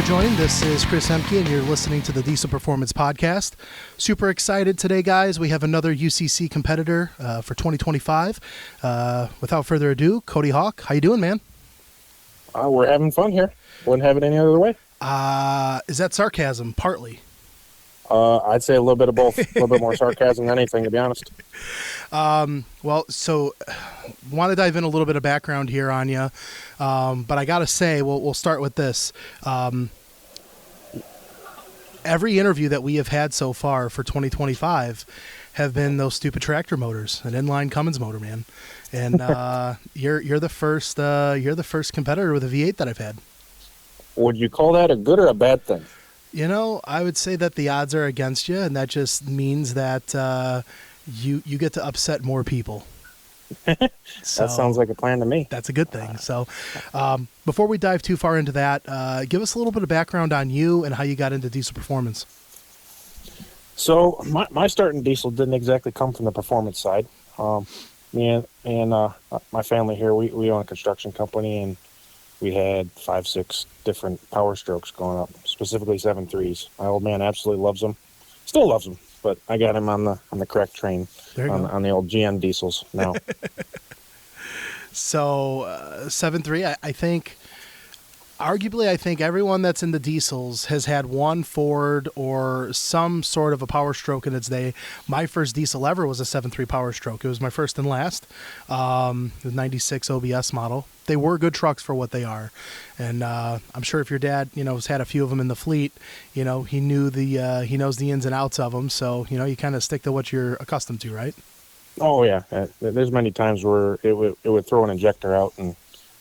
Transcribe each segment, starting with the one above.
for joining. This is Chris Hemke, and you're listening to the Diesel Performance Podcast. Super excited today, guys. We have another UCC competitor for 2025. Without further ado, Cody Hawk. How you doing, man? We're having fun here. Wouldn't have it any other way. Is that sarcasm? Partly. I'd say a little bit of both. A little bit more sarcasm than anything, to be honest. Want to dive in a little bit of background here on you, but I gotta say, we'll start with this. Every interview that we have had so far for 2025 have been those stupid tractor motors, an inline Cummins motor, man. And you're the first competitor with a V8 that I've had. Would you call that a good or a bad thing? You know, I would say that the odds are against you, and that just means that you get to upset more people. That sounds like a plan to me. That's a good thing. So before we dive too far into that, give us a little bit of background on you and how you got into diesel performance. So my start in diesel didn't exactly come from the performance side. Me and my family here, we own a construction company, and we had 5-6 different power strokes going up, specifically 7.3s. My old man absolutely loves them, still loves them, but I got him on the correct train on the old GM diesels now. So 7.3, I think, arguably, I think everyone that's in the diesels has had one Ford or some sort of a power stroke in its day. My first diesel ever was a 7.3 power stroke. It was my first and last, the 96 OBS model. They were good trucks for what they are. And I'm sure if your dad, has had a few of them in the fleet, he knows the ins and outs of them. So, you kind of stick to what you're accustomed to, right? Oh, yeah. There's many times where it would throw an injector out and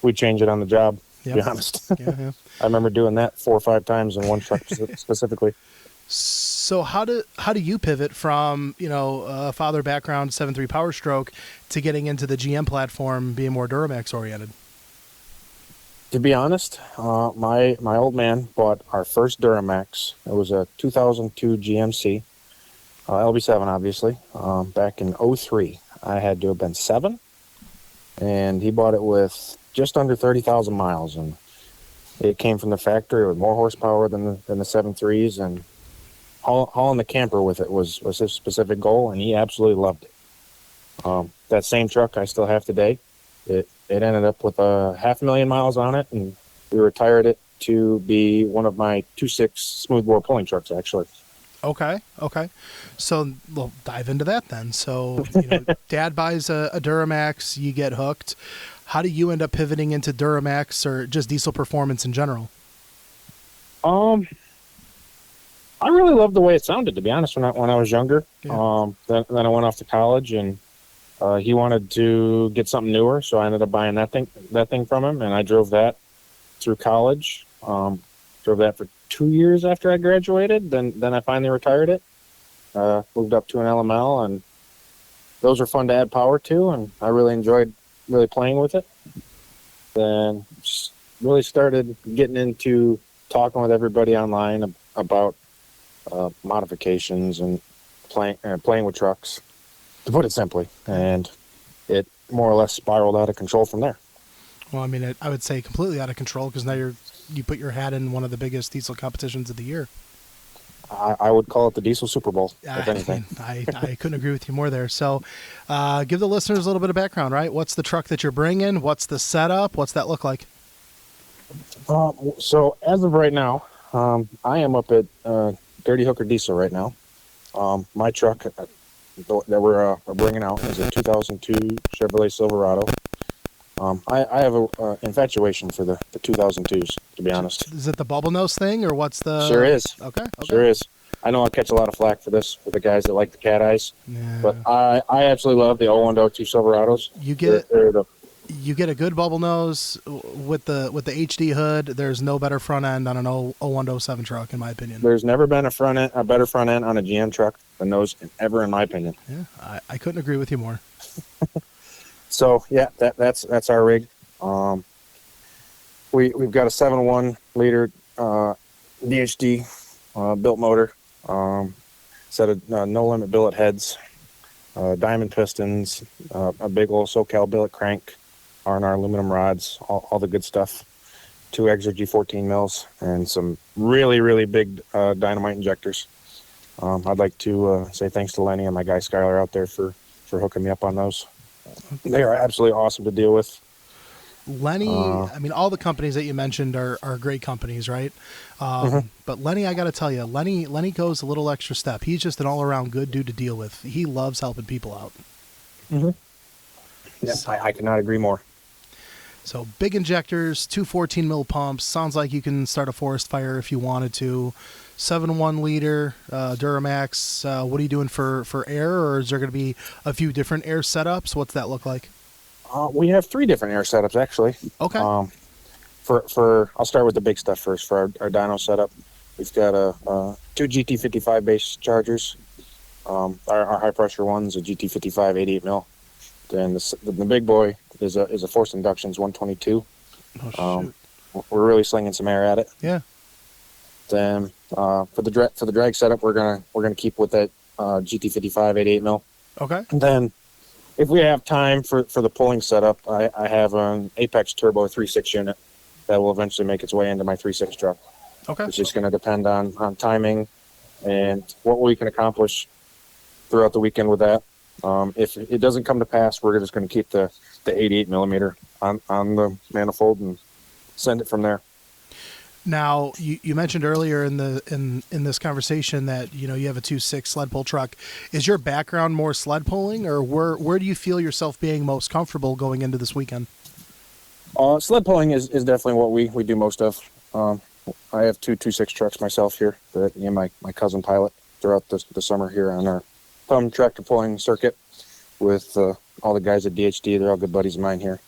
we'd change it on the job. Yep. To be honest. Yeah. I remember doing that 4 or 5 times in one truck specifically. So how do you pivot from, a father background 7.3 power stroke to getting into the GM platform being more Duramax oriented? To be honest, my old man bought our first Duramax. It was a 2002 GMC, LB7 obviously, back in 03. I had to have been 7, and he bought it with just under 30,000 miles, and it came from the factory with more horsepower than the 7.3s, and hauling the camper with it was his specific goal, and he absolutely loved it. That same truck I still have today. It ended up with 500,000 miles on it, and we retired it to be one of my 2.6 smoothbore pulling trucks, actually. Okay. So we'll dive into that then. So, Dad buys a Duramax, you get hooked. How do you end up pivoting into Duramax or just diesel performance in general? I really loved the way it sounded, to be honest, when I was younger. Yeah. Then I went off to college, and he wanted to get something newer, so I ended up buying that thing from him, and I drove that through college. Drove that for 2 years after I graduated. Then I finally retired it. Moved up to an LML, and those are fun to add power to, and I really enjoyed really playing with it. Then just really started getting into talking with everybody online about modifications and playing with trucks, to put it simply, and it more or less spiraled out of control from there. Well, I mean, I would say completely out of control, because now you put your hat in one of the biggest diesel competitions of the year. I would call it the Diesel Super Bowl, if anything. I couldn't agree with you more there. So give the listeners a little bit of background, right? What's the truck that you're bringing? What's the setup? What's that look like? So as of right now, I am up at Dirty Hooker Diesel right now. My truck that we're bringing out is a 2002 Chevrolet Silverado. I have a infatuation for the 2002s, to be honest. Is it the bubble nose thing, or what's the... Sure is. Okay. Sure is. I know I'll catch a lot of flack for this with the guys that like the cat eyes, but I absolutely love the 0102 Silverados. You get a good bubble nose with the HD hood. There's no better front end on an 0107 truck, in my opinion. There's never been a better front end on a GM truck than those ever, in my opinion. Yeah, I couldn't agree with you more. So yeah, that's our rig. We've got a 7.1 liter DHD built motor, set of no limit billet heads, diamond pistons, a big old SoCal billet crank, R&R aluminum rods, all the good stuff. 2 Exer G14 mills, and some really, really big dynamite injectors. I'd like to say thanks to Lenny and my guy Skylar out there for hooking me up on those. They are absolutely awesome to deal with. Lenny, I mean, all the companies that you mentioned are great companies, right? But Lenny, I got to tell you, Lenny goes a little extra step. He's just an all-around good dude to deal with. He loves helping people out. Yeah, so, I cannot agree more. So big injectors, 2 14 mil pumps. Sounds like you can start a forest fire if you wanted to. 7.1 liter Duramax. What are you doing for air, or is there going to be a few different air setups? What's that look like? We have 3 different air setups actually. Okay. For I'll start with the big stuff first. For our dyno setup, we've got 2 GT55 base chargers. Our high pressure one's a GT55 88 mil. Then the big boy is a forced inductions 122. We're really slinging some air at it. Yeah. Then for the drag setup, we're gonna keep with that GT55 88 mil. Okay. And then if we have time for the pulling setup, I have an Apex Turbo 3.6 unit that will eventually make its way into my 3.6 truck. Okay. It's just going to depend on timing and what we can accomplish throughout the weekend with that. If it doesn't come to pass, we're just going to keep the 88 millimeter on the manifold and send it from there. Now, you mentioned earlier in this conversation that you have a 2.6 sled pull truck. Is your background more sled pulling, or where do you feel yourself being most comfortable going into this weekend? Sled pulling is definitely what we do most of. I have 2 2.6 trucks myself here that me and my cousin pilot throughout the summer here on our thumb tractor pulling circuit with all the guys at DHD. They're all good buddies of mine here.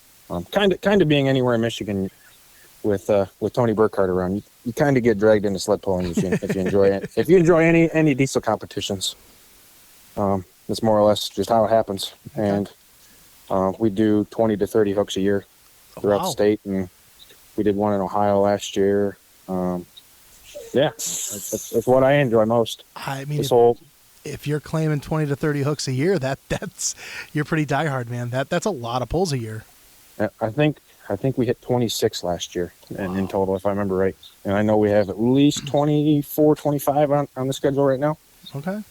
Kind of being anywhere in Michigan with Tony Burkhardt around, you kind of get dragged into sled pulling if you enjoy it. If you enjoy any diesel competitions, that's more or less just how it happens. And we do 20 to 30 hooks a year throughout the state, and we did one in Ohio last year. Yeah, that's what I enjoy most. I mean, if you're claiming 20 to 30 hooks a year, that's you're pretty diehard, man. That's a lot of pulls a year. I think we hit 26 last year in total, if I remember right. And I know we have at least 24, 25 on the schedule right now. Okay.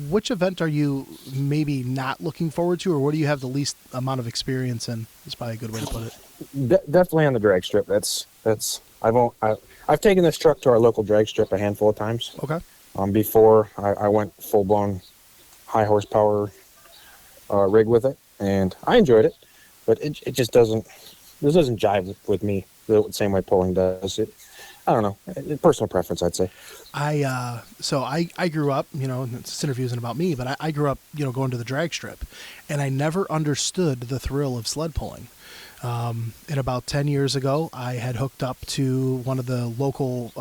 Which event are you maybe not looking forward to, or what do you have the least amount of experience in? Is probably a good way to put it. Definitely on the drag strip. I've taken this truck to our local drag strip a handful of times. Okay. Before I went full blown high horsepower rig with it, and I enjoyed it, but it just doesn't jive with me the same way pulling does. I don't know, personal preference, I'd say. So I grew up, this interview isn't about me, but I grew up, going to the drag strip, and I never understood the thrill of sled pulling. And about 10 years ago, I had hooked up to one of the local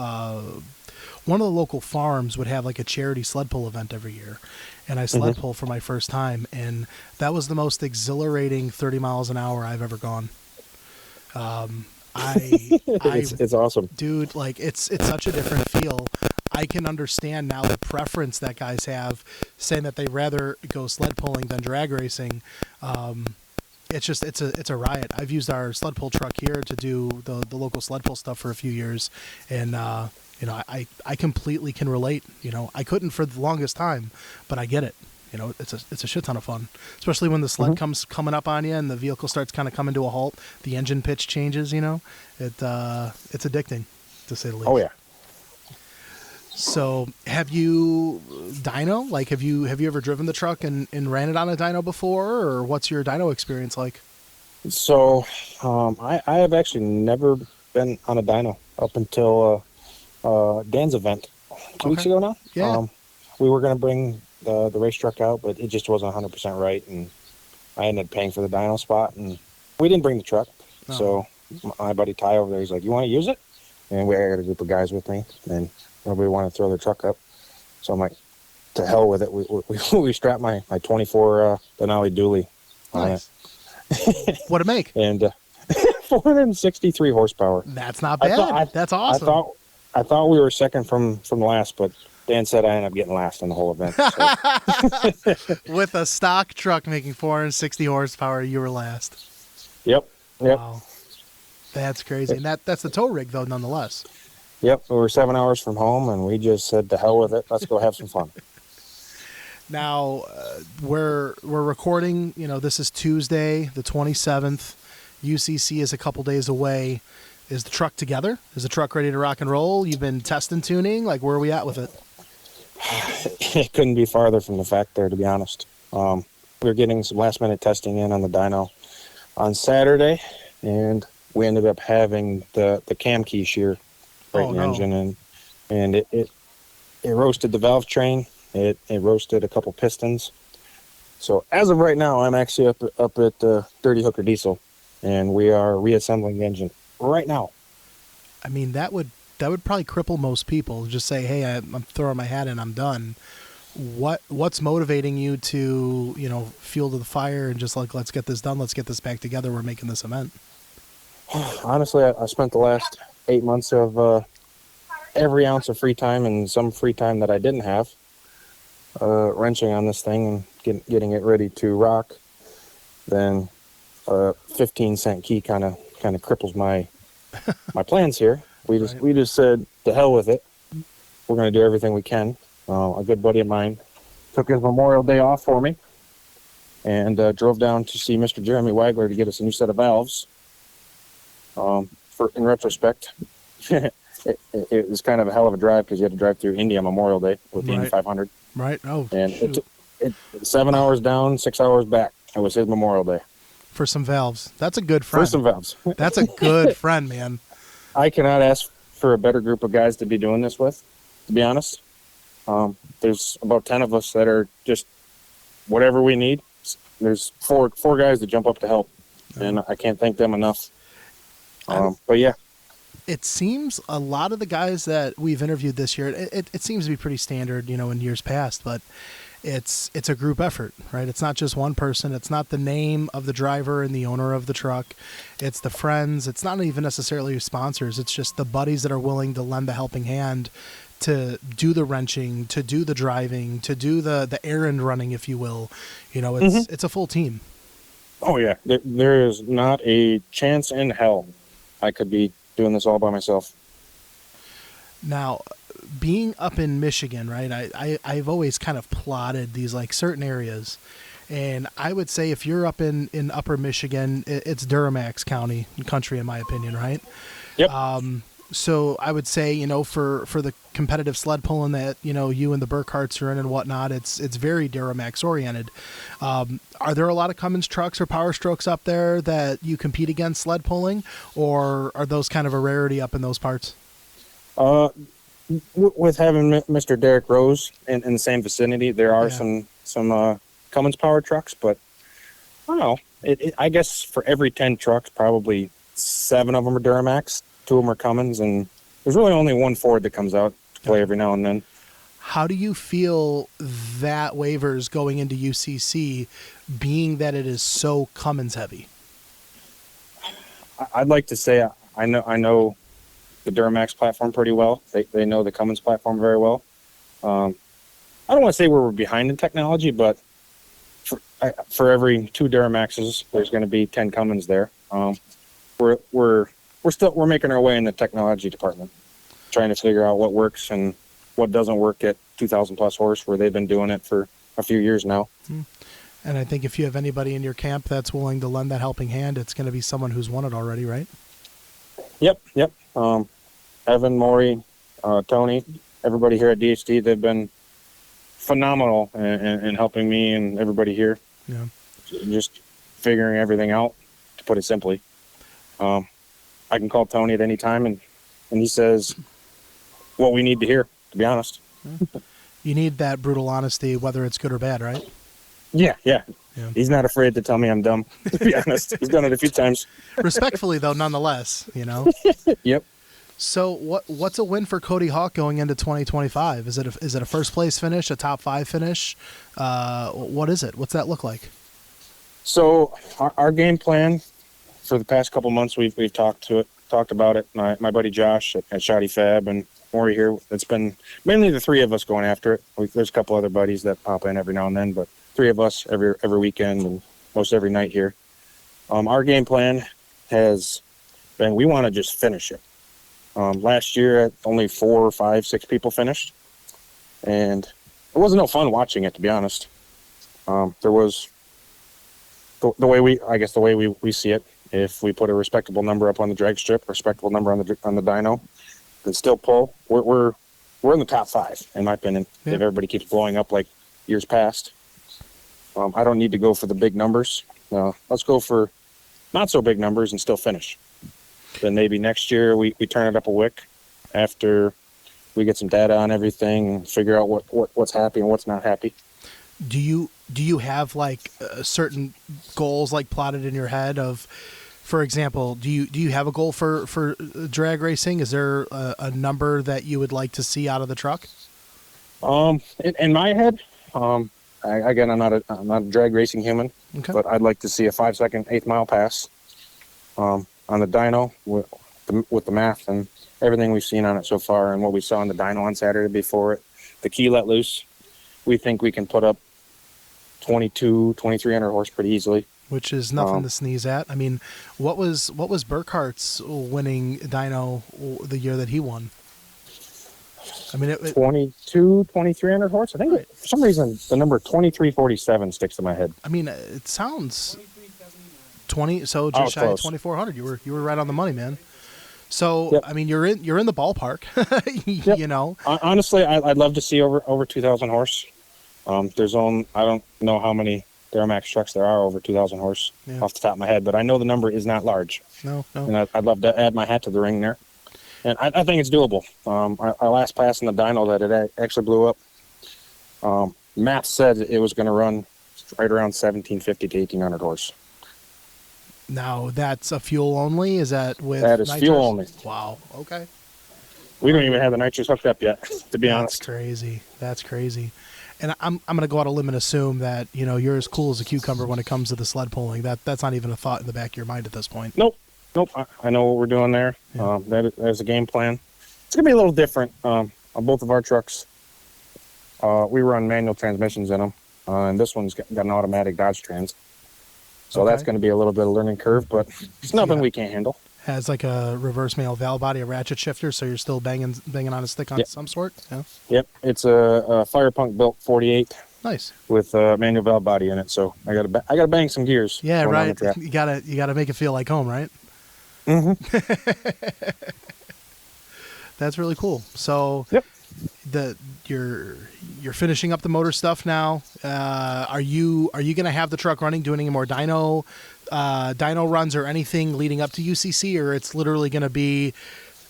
farms would have like a charity sled pull event every year. And I sled pull for my first time. And that was the most exhilarating 30 miles an hour I've ever gone. It's awesome, dude. Like it's such a different feel. I can understand now the preference that guys have, saying that they rather go sled pulling than drag racing. It's a riot. I've used our sled pull truck here to do the local sled pull stuff for a few years, and I completely can relate. I couldn't for the longest time, but I get it. It's a shit ton of fun, especially when the sled comes coming up on you and the vehicle starts kind of coming to a halt. The engine pitch changes. It's addicting, to say the least. Oh yeah. So have you dyno? Like, have you ever driven the truck and ran it on a dyno before, or what's your dyno experience like? So I have actually never been on a dyno up until Dan's event 2 weeks ago now. Yeah. We were going to bring the race truck out, but it just wasn't 100% right, and I ended up paying for the dyno spot, and we didn't bring the truck. So my buddy Ty over there, he's like, "You want to use it?" And I got a group of guys with me, and nobody wanted to throw their truck up. So I'm like, to hell with it. We strapped my 24 Denali dually on it. What'd it make? And 463 horsepower. That's not bad. That's awesome. I thought we were second from last, but Dan said I ended up getting last in the whole event. So. With a stock truck making 460 horsepower, you were last. Yep. Wow. That's crazy. And that's the tow rig, though, nonetheless. Yep, we were 7 hours from home, and we just said, "To hell with it. Let's go have some fun." Now, we're recording, this is Tuesday, the 27th. UCC is a couple days away. Is the truck together? Is the truck ready to rock and roll? You've been testing tuning? Like, where are we at with it? It couldn't be farther from the fact there, to be honest. We were getting some last-minute testing in on the dyno on Saturday, and we ended up having the cam key shear right in the engine, and it roasted the valve train. It roasted a couple pistons. So as of right now, I'm actually up at Dirty Hooker Diesel, and we are reassembling the engine right now. I mean, that would probably cripple most people. Just say, hey, I'm throwing my hat in, I'm done. What's motivating you to, fuel to the fire and just like, let's get this done, let's get this back together, we're making this event? Honestly, I spent the last 8 months of every ounce of free time and some free time that I didn't have wrenching on this thing and getting it ready to rock. Then 15-cent key kind of cripples my plans here. We just said, to hell with it. We're going to do everything we can. A good buddy of mine took his Memorial Day off for me and drove down to see Mr. Jeremy Wagler to get us a new set of valves. In retrospect, it was kind of a hell of a drive because you had to drive through India Memorial Day with the Indy 500. Right. Oh, and it 7 hours down, 6 hours back. It was his Memorial Day. For some valves. That's a good friend. For some valves. That's a good friend, man. I cannot ask for a better group of guys to be doing this with, to be honest. There's about 10 of us that are just whatever we need. There's four guys that jump up to help, and I can't thank them enough. But yeah. It seems a lot of the guys that we've interviewed this year, it seems to be pretty standard, in years past, but it's a group effort, right? It's not just one person. It's not the name of the driver and the owner of the truck. It's the friends. It's not even necessarily sponsors. It's just the buddies that are willing to lend a helping hand to do the wrenching, to do the driving, to do the errand running, if you will. It's a full team. Oh, yeah. There is not a chance in hell I could be doing this all by myself. Now, being up in Michigan, right, I've always kind of plotted these like certain areas. And I would say if you're up in upper Michigan, it's Duramax country, in my opinion, right? Yep. So I would say, for the competitive sled pulling that, you and the Burkharts are in and whatnot, it's very Duramax oriented. Are there a lot of Cummins trucks or Power Strokes up there that you compete against sled pulling, or are those kind of a rarity up in those parts? With having Mr. Derek Rose in the same vicinity, there are some Cummins power trucks, but I don't know. I guess for every 10 trucks, probably 7 of them are Duramax. 2 of them are Cummins, and there's really only one Ford that comes out to play every now and then. How do you feel that waivers going into UCC, being that it is so Cummins heavy? I'd like to say I know the Duramax platform pretty well. They know the Cummins platform very well. I don't want to say we're behind in technology, but for every 2 Duramaxes, there's going to be 10 Cummins there. We're making our way in the technology department, trying to figure out what works and what doesn't work at 2,000 plus horse, where they've been doing it for a few years now. And I think if you have anybody in your camp that's willing to lend that helping hand, it's going to be someone who's won it already, right? Yep. Evan, Maury, Tony, everybody here at DHD, they've been phenomenal in helping me and everybody here. Yeah. Just figuring everything out, to put it simply. I can call Tony at any time, and he says what we need to hear, to be honest. You need that brutal honesty, whether it's good or bad, right? Yeah. He's not afraid to tell me I'm dumb, to be honest. He's done it a few times. Respectfully, though, nonetheless, Yep. So what's a win for Cody Hawk going into 2025? Is it a first place finish, a top 5 finish? What is it? What's that look like? So our game plan for the past couple months, we've talked about it. My buddy Josh at Shoddy Fab and Maury here. It's been mainly the 3 of us going after it. There's a couple other buddies that pop in every now and then, but 3 of us every weekend and most every night here. Our game plan has and we want to just finish it. Last year, only 4, 5, 6 people finished, and it wasn't no fun watching it, to be honest. There was the way we see it. If we put a respectable number up on the drag strip, respectable number on the dyno, and still pull, we're in the top 5 in my opinion. Yeah. If everybody keeps blowing up like years past, I don't need to go for the big numbers. Let's go for not so big numbers and still finish. Then maybe next year we turn it up a wick after we get some data on everything and figure out what's happy and what's not happy. Do you have like certain goals like plotted in your head of, for example, do you have a goal for drag racing? Is there a number that you would like to see out of the truck? In my head, I'm not a drag racing human, Okay. but I'd like to see a 5-second 8th mile pass on the dyno with the math and everything we've seen on it so far and what we saw on the dyno on Saturday before it. The key let loose. We think we can put up 2,300 horse pretty easily. Which is nothing to sneeze at. I mean, what was Burkhart's winning dyno the year that he won? I mean, 2,300 horse. I think right. for some reason the number 2347 sticks to my head. I mean, it sounds 20. So Oh, just shy of close. 2,400. You were right on the money, man. So Yep. I mean, you're in the ballpark. Yep. You know. Honestly, I'd love to see over 2,000 horse. I don't know how many Duramax trucks there are over 2,000 horse off the top of my head, but I know the number is not large. No. And I'd love to add my hat to the ring there. And I think it's doable. Our last pass in the dyno that it actually blew up, math said it was going to run right around 1,750 to 1,800 horse. Now that's a fuel only. Is that with? That is nitrous? fuel only. Wow. Okay. We don't even have the nitrous hooked up yet, to be honest. That's crazy. And I'm going to go out on a limb and assume that, you know, you're as cool as a cucumber when it comes to the sled pulling. That's not even a thought in the back of your mind at this point. Nope. I know what we're doing there. Yeah. There's a game plan. It's going to be a little different on both of our trucks. We run manual transmissions in them, and this one's got an automatic Dodge Trans. So Okay. that's going to be a little bit of a learning curve, but it's nothing we can't handle. Has like a reverse male valve body, a ratchet shifter, so you're still banging on a stick on some sort. Yeah. Yep, it's a Fire Punk built 48 Nice. with a manual valve body in it. So I gotta bang some gears. Yeah, going on right. the track. You gotta make it feel like home, right? Mm-hmm. That's really cool. So Yep. You're finishing up the motor stuff now. Are you gonna have the truck running, doing any more dyno runs or anything leading up to UCC, or it's literally gonna be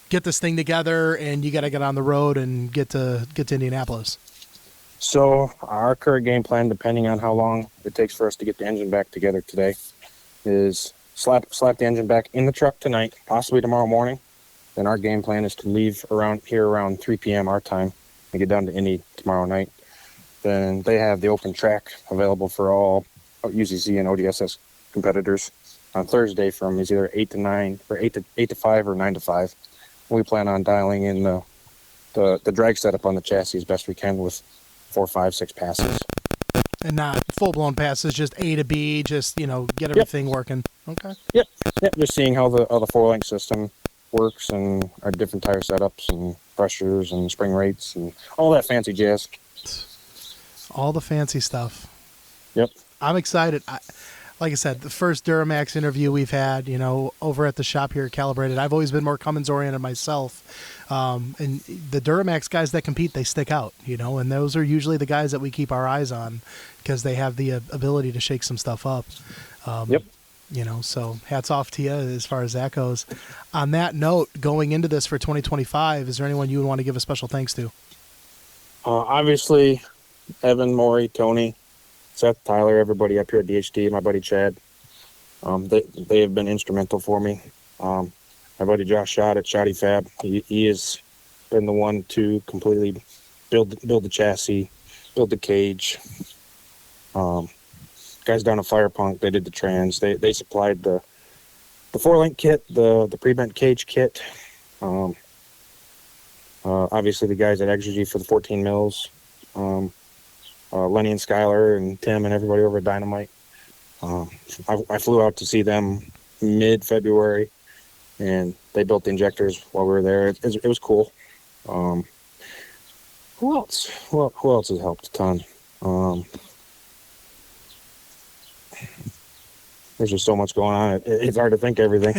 get this thing together and you gotta get on the road and get to Indianapolis? So our current game plan, depending on how long it takes for us to get the engine back together today, is slap the engine back in the truck tonight, possibly tomorrow morning. Then our game plan is to leave around 3 p.m. our time and get down to Indy tomorrow night. Then they have the open track available for all UCC and ODSS competitors on Thursday from either 8 to 9 or 8 to 5 or 9 to 5. We plan on dialing in the drag setup on the chassis as best we can with 4, 5, 6 passes. And not full blown passes, just A to B, just get everything working. Okay. Yep. Just seeing how the 4-link system works and our different tire setups and pressures and spring rates and all that fancy jazz. All the fancy stuff. Yep. I'm excited. Like I said, the first Duramax interview we've had, over at the shop here at Calibrated, I've always been more Cummins oriented myself. And the Duramax guys that compete, they stick out, and those are usually the guys that we keep our eyes on because they have the ability to shake some stuff up. Yep. So hats off to you as far as that goes. On that note, going into this for 2025, is there anyone you would want to give a special thanks to? Obviously, Evan, Maury, Tony, Seth, Tyler, everybody up here at DHD, my buddy Chad. They have been instrumental for me. My buddy Josh Schott at Shoddy Fab, he has been the one to completely build the chassis, build the cage. Guys down at Fire Punk, they did the trans. They supplied the 4-link kit, the pre-bent cage kit. Obviously the guys at Exergy for the 14 mils. Lenny and Skylar and Tim and everybody over at Dynamite. I flew out to see them mid-February and they built the injectors while we were there. It was cool. Who else? Who else has helped a ton? There's just so much going on. It's hard to think of everything.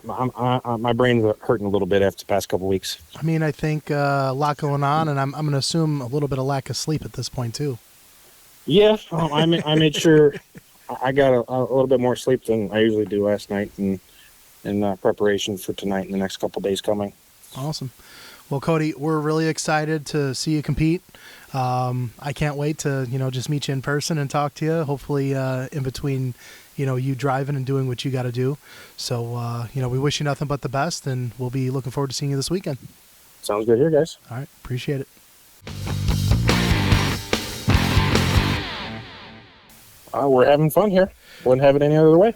My brain's hurting a little bit after the past couple weeks. I mean, I think a lot going on, and I'm going to assume a little bit of lack of sleep at this point too. Yeah, I made sure I got a little bit more sleep than I usually do last night, in preparation for tonight and the next couple days coming. Awesome. Well, Cody, we're really excited to see you compete. I can't wait to, just meet you in person and talk to you, hopefully in between, you driving and doing what you got to do. So, we wish you nothing but the best, and we'll be looking forward to seeing you this weekend. Sounds good here, guys. All right. Appreciate it. We're having fun here. Wouldn't have it any other way.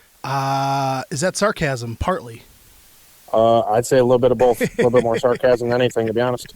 Is that sarcasm? Partly. I'd say a little bit of both. A little bit more sarcasm than anything, to be honest.